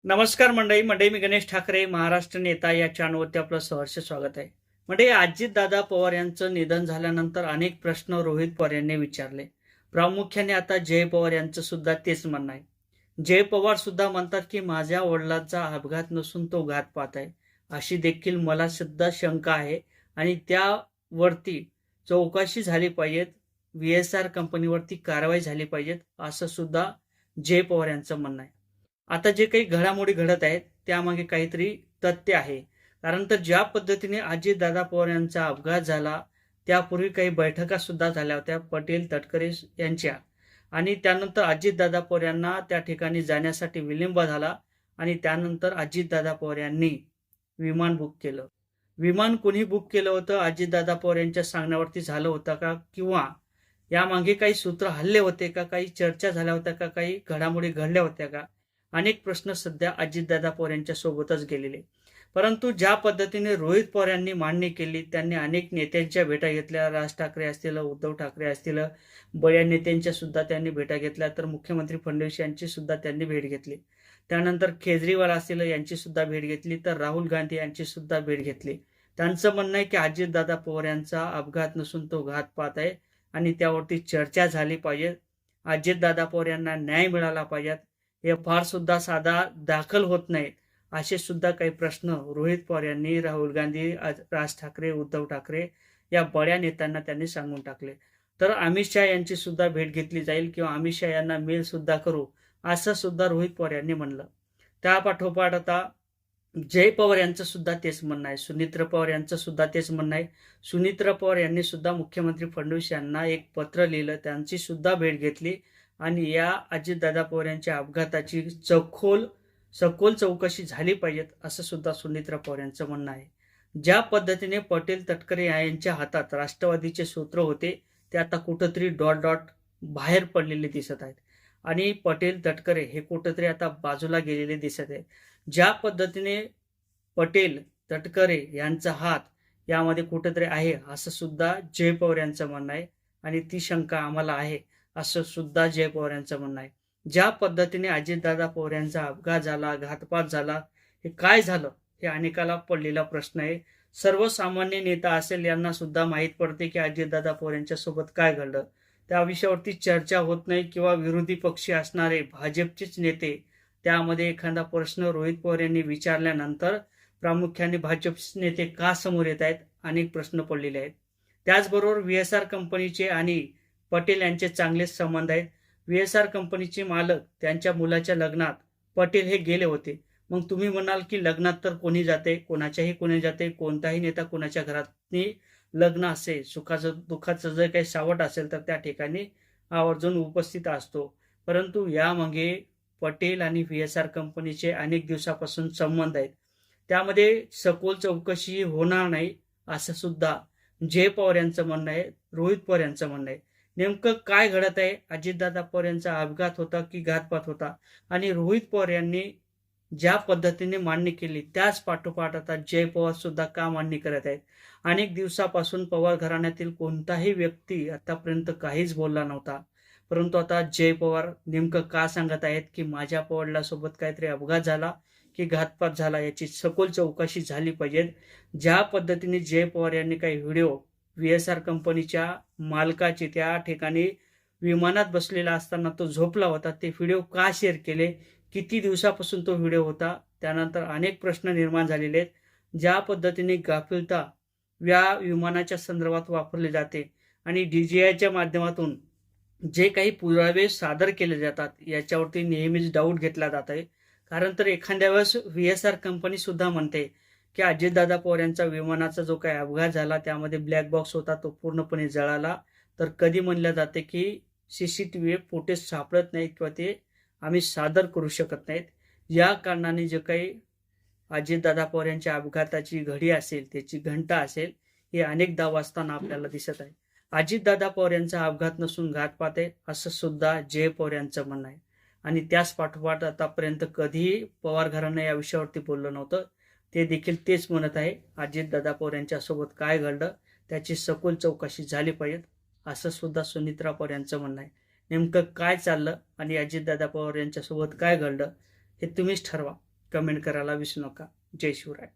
नमस्कार मंडळी मी गणेश ठाकरे महाराष्ट्र नेता या चॅनलवरती आपलं सहर्ष स्वागत आहे. मंडळी, अजितदादा पवार यांचं निधन झाल्यानंतर अनेक प्रश्न रोहित पवार यांनी विचारले. प्रामुख्याने आता जय पवार यांचं सुद्धा तेच म्हणणं आहे. जय पवार सुद्धा म्हणतात की माझ्या वडिलांचा अपघात नसून तो घातपात आहे, अशी देखील मला सुद्धा शंका आहे आणि त्यावरती चौकशी झाली पाहिजे, VSR कंपनीवरती कारवाई झाली पाहिजे, असं सुद्धा जय पवार यांचं म्हणणं आहे. आता जे काही घडामोडी घडत आहेत त्यामागे काहीतरी तथ्य आहे. कारण तर ज्या पद्धतीने अजितदादा पवार यांचा अपघात झाला, त्यापूर्वी काही बैठका सुद्धा झाल्या होत्या पटेल तटकरे यांच्या, आणि त्यानंतर अजितदादा पवार यांना त्या ठिकाणी जाण्यासाठी विलंब झाला आणि त्यानंतर अजितदादा पवार यांनी विमान बुक केलं. विमान कोणी बुक केलं होतं? अजितदादा पवार यांच्या सांगण्यावरती झालं होतं का, किंवा यामागे काही सूत्र हल्ले होते का, काही चर्चा झाल्या होत्या का, काही घडामोडी घडल्या होत्या का? अनेक प्रश्न सध्या अजितदादा पवार यांच्या सोबतच गेलेले. परंतु ज्या पद्धतीने रोहित पवार यांनी मांडणी केली, त्यांनी अनेक नेत्यांच्या भेटा घेतल्या. राज ठाकरे असतील, उद्धव ठाकरे असतील, बड्या नेत्यांच्या सुद्धा त्यांनी भेटा घेतल्या. तर मुख्यमंत्री फडणवीस यांची सुद्धा त्यांनी भेट घेतली. त्यानंतर केजरीवाल असतील, यांची सुद्धा भेट घेतली. तर राहुल गांधी यांची सुद्धा भेट घेतली. त्यांचं म्हणणं आहे की अजितदादा पवार यांचा अपघात नसून तो घातपात आहे आणि त्यावरती चर्चा झाली पाहिजे. अजितदादा पवार यांना न्याय मिळाला पाहिजे. हे फार सुद्धा साधा दाखल होत नाहीत, असे सुद्धा काही प्रश्न रोहित पवार यांनी राहुल गांधी, राज ठाकरे, उद्धव ठाकरे या बड्या नेत्यांना त्यांनी सांगून टाकले. तर अमित शहा यांची सुद्धा भेट घेतली जाईल किंवा अमित शहा यांना मेल सुद्धा करू, असं सुद्धा रोहित पवार यांनी म्हणलं. त्या पाठोपाठ आता जय पवार यांचं सुद्धा तेच म्हणणं आहे. सुनीत्र पवार यांचं सुद्धा तेच म्हणणं आहे. सुनीत्र पवार यांनी सुद्धा मुख्यमंत्री फडणवीस यांना एक पत्र लिहिलं, त्यांची सुद्धा भेट घेतली आणि या अजितदादा पवार यांच्या अपघाताची सखोल चौकशी झाली पाहिजे, असं सुद्धा सुनीत्र पवार यांचं म्हणणं आहे. ज्या पद्धतीने पटेल तटकरे यांच्या हातात राष्ट्रवादीचे सूत्र होते, ते आता कुठंतरी डॉट बाहेर पडलेले दिसत आहेत आणि पटेल तटकरे हे कुठंतरी आता बाजूला गेलेले दिसत आहे. ज्या पद्धतीने पटेल तटकरे यांचा हात यामध्ये कुठंतरी आहे, असं सुद्धा जय पवार यांचं म्हणणं आहे आणि ती शंका आम्हाला आहे, असं सुद्धा जय पवार यांचं म्हणणं आहे. ज्या पद्धतीने अजितदादा पवार यांचा अपघात झाला, घातपात झाला, हे काय झालं हे अनेकाला पडलेला प्रश्न आहे. सर्वसामान्य नेता असेल यांना सुद्धा माहीत पडते की अजितदादा पवार यांच्या सोबत काय घडलं. त्या विषयावरती चर्चा होत नाही किंवा विरोधी पक्षी असणारे भाजपचेच नेते त्यामध्ये एखादा प्रश्न रोहित पवार यांनी विचारल्यानंतर प्रामुख्याने भाजपचे नेते का समोर येत आहेत, अनेक प्रश्न पडलेले आहेत. त्याचबरोबर VSR कंपनीचे आणि पटेल यांचे चांगलेच संबंध आहेत. VSR कंपनीचे मालक त्यांच्या मुलाच्या लग्नात पटेल हे गेले होते. मग तुम्ही म्हणाल की लग्नात तर कोणी जाते, कोणी जाते, कोणताही नेता कोणाच्या घरात लग्न असेल, सुखाचं दुःखाचं जर काही सावट असेल तर त्या ठिकाणी आवर्जून उपस्थित असतो. परंतु यामागे पटेल आणि VSR कंपनीचे अनेक दिवसापासून संबंध आहेत. त्यामध्ये सखोल चौकशी होणार नाही, असं सुद्धा जय पवार यांचं म्हणणं आहे, रोहित पवार यांचं म्हणणं आहे. नेमकं काय घडत आहे? अजितदादा पवार यांचा अपघात होता की घातपात होता? आणि रोहित पवार यांनी ज्या पद्धतीने मांडणी केली त्याच पाठोपाठ आता जय पवार सुद्धा का मांडणी करत आहेत? अनेक दिवसापासून पवार घराण्यातील कोणताही व्यक्ती आतापर्यंत काहीच बोलला नव्हता, परंतु आता जय पवार नेमकं का सांगत आहेत की माझ्या पवारला-सोबत काहीतरी अपघात झाला की घातपात झाला, याची सखोल चौकशी झाली पाहिजे. ज्या पद्धतीने जय पवार यांनी काही व्हिडिओ VSR कंपनीच्या मालकाचे त्या ठिकाणी विमानात बसलेला असताना तो झोपला होता, ते व्हिडिओ का शेअर केले, किती दिवसापासून तो व्हिडिओ होता, त्यानंतर अनेक प्रश्न निर्माण झालेले आहेत. ज्या पद्धतीने गाफिलता या विमानाच्या संदर्भात वापरले जाते आणि DJIच्या माध्यमातून जे काही पुरावे सादर केले जातात याच्यावरती नेहमीच डाऊट घेतला जात आहे. कारण तर एखाद्या वेळेस VSR कंपनी सुद्धा म्हणते की अजितदादा पवार यांचा विमानाचा जो काही अपघात झाला त्यामध्ये ब्लॅक बॉक्स होता, तो पूर्णपणे जळाला. तर कधी म्हणलं जाते की CCTV फुटेज सापडत नाहीत किंवा ते आम्ही सादर करू शकत नाहीत. या कारणाने जे काही अजितदादा पवार यांच्या अपघाताची घडी असेल, त्याची घंटा असेल, हे अनेकदा वाजताना आपल्याला दिसत आहे. अजितदादा पवार यांचा अपघात नसून घातपात आहे, असं सुद्धा जय पवार यांचं म्हणणं आहे. आणि त्याच पाठोपाठ आतापर्यंत कधीही पवार घराणं या विषयावरती बोललं नव्हतं. ते देखील तेच म्हणत आहे, अजितदादा पवार यांच्यासोबत काय घडलं त्याची सखोल चौकशी झाली पाहिजे, असं सुद्धा सुनीत्रा पवार यांचं म्हणणं आहे. नेमकं काय चाललं आणि अजितदादा पवार यांच्यासोबत काय घडलं हे तुम्हीच ठरवा. कमेंट करायला विसरू नका. जय शिवराय.